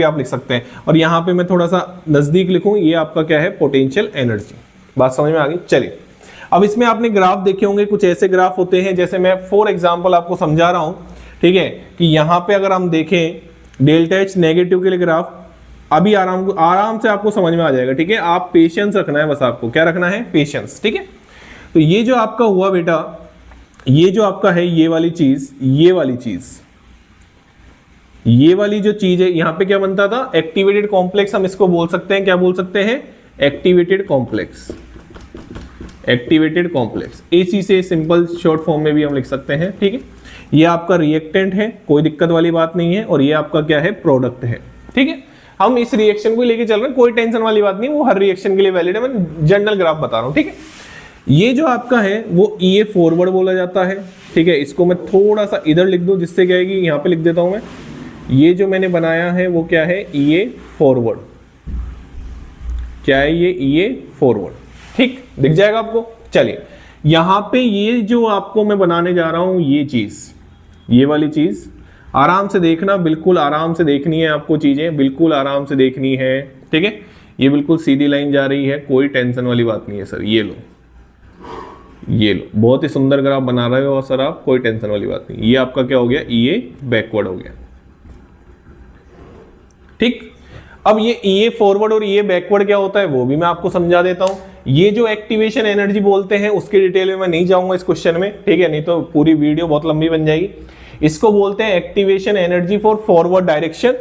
भी आप लिख सकते हैं। और यहाँ पे मैं थोड़ा सा नजदीक लिखूं, ये आपका क्या है, पोटेंशियल एनर्जी। बात समझ में आ गई। चलिए अब इसमें आपने ग्राफ देखे होंगे, कुछ ऐसे ग्राफ होते हैं जैसे मैं फॉर एग्जांपल आपको समझा रहा हूं, ठीक है, कि यहाँ पे अगर हम देखें डेल्टा एच नेगेटिव के लिए ग्राफ, अभी आराम से आपको समझ में आ जाएगा, ठीक है। आप पेशेंस रखना है, बस आपको क्या रखना है, पेशेंस, ठीक है। तो ये जो आपका हुआ बेटा, ये जो आपका है ये वाली चीज, ये वाली चीज, ये वाली जो चीज है, यहां पे क्या बनता था, एक्टिवेटेड कॉम्प्लेक्स हम इसको बोल सकते हैं, क्या बोल सकते हैं, activated complex. Activated complex AC से सिंपल शॉर्ट फॉर्म में भी हम लिख सकते हैं, ठीक है। ये आपका रिएक्टेंट है, कोई दिक्कत वाली बात नहीं है, और ये आपका क्या है, प्रोडक्ट है, ठीक है। हम इस रिएक्शन को लेके चल रहे हैं, कोई टेंशन वाली बात नहीं, वो हर रिएक्शन के लिए वैलिड है, मैं जनरल ग्राफ बता रहा हूं, ठीक है। ये जो आपका है वो ईए फॉरवर्ड बोला जाता है, ठीक है। इसको मैं थोड़ा सा इधर लिख दूं, जिससे क्या है कि यहां पे लिख देता हूं मैं, ये जो मैंने बनाया है वो क्या है, ईए फॉरवर्ड, क्या है ये, ईए फॉरवर्ड, ठीक, दिख जाएगा आपको। चलिए यहां पे ये जो आपको मैं बनाने जा रहा हूं, ये चीज, ये वाली चीज आराम से देखना, बिल्कुल आराम से देखनी है आपको, चीजें बिल्कुल आराम से देखनी है, ठीक है। ये बिल्कुल सीधी लाइन जा रही है, कोई टेंशन वाली बात नहीं है सर। ये लो, ये लो, बहुत ही सुंदर ग्राफ बना रहे हो सर आप, कोई टेंशन वाली बात नहीं। ये आपका क्या हो गया, ईए बैकवर्ड हो गया, ठीक। अब ये ईए फॉरवर्ड और ईए बैकवर्ड क्या होता है वो भी मैं आपको समझा देता हूं। ये जो एक्टिवेशन एनर्जी बोलते हैं उसके डिटेल में मैं नहीं जाऊंगा इस क्वेश्चन में, ठीक है, नहीं तो पूरी वीडियो बहुत लंबी बन जाएगी। इसको बोलते हैं activation energy for forward direction,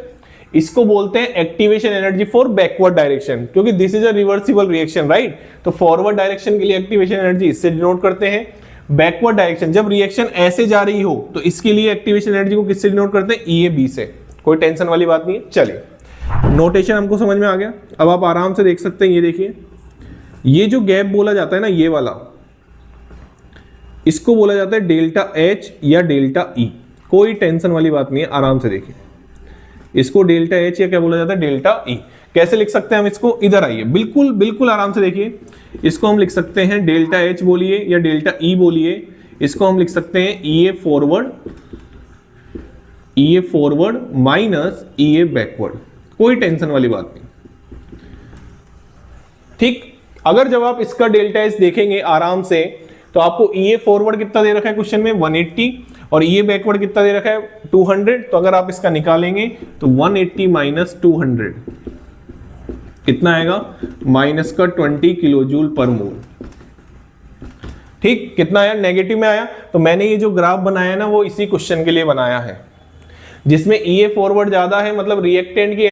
इसको बोलते हैं activation energy for backward direction, क्योंकि this is a reversible reaction, right. तो फॉरवर्ड डायरेक्शन के लिए एक्टिवेशन एनर्जी इससे डिनोट करते हैं, बैकवर्ड डायरेक्शन जब रिएक्शन ऐसे जा रही हो तो इसके लिए एक्टिवेशन एनर्जी को किससे डिनोट करते हैं, ईए बी से। कोई टेंशन वाली बात नहीं है। चलिए नोटेशन हमको समझ में आ गया, अब आप आराम से देख सकते हैं। ये देखिए, ये जो गैप बोला जाता है ना, ये वाला, इसको बोला जाता है डेल्टा एच या डेल्टा ई। कोई टेंशन वाली बात नहीं है, आराम से देखिए। इसको डेल्टा एच या क्या बोला जाता है, डेल्टा ई। कैसे लिख सकते हैं हम इसको, इधर आइए, बिल्कुल बिल्कुल आराम से देखिए। इसको हम लिख सकते हैं डेल्टा एच बोलिए या डेल्टा ई बोलिए, इसको हम लिख सकते हैं ईए फॉरवर्ड, ईए फॉरवर्ड माइनस ईए बैकवर्ड। कोई टेंशन वाली बात नहीं, ठीक। अगर जब आप इसका डेल्टा एच देखेंगे आराम से, तो आपको ईए फॉरवर्ड कितना दे रखा है क्वेश्चन में, 180, और ईए बैकवर्ड कितना दे रखा है, 200। तो अगर आप इसका निकालेंगे तो 180 माइनस 200 कितना आएगा, माइनस का 20 किलो जूल पर मोल, ठीक। कितना आया, नेगेटिव में आया। तो मैंने ये जो ग्राफ बनाया ना वो इसी क्वेश्चन के लिए बनाया है, जिसमें ईए फॉरवर्ड ज्यादा है, मतलब रिएक्टेंट की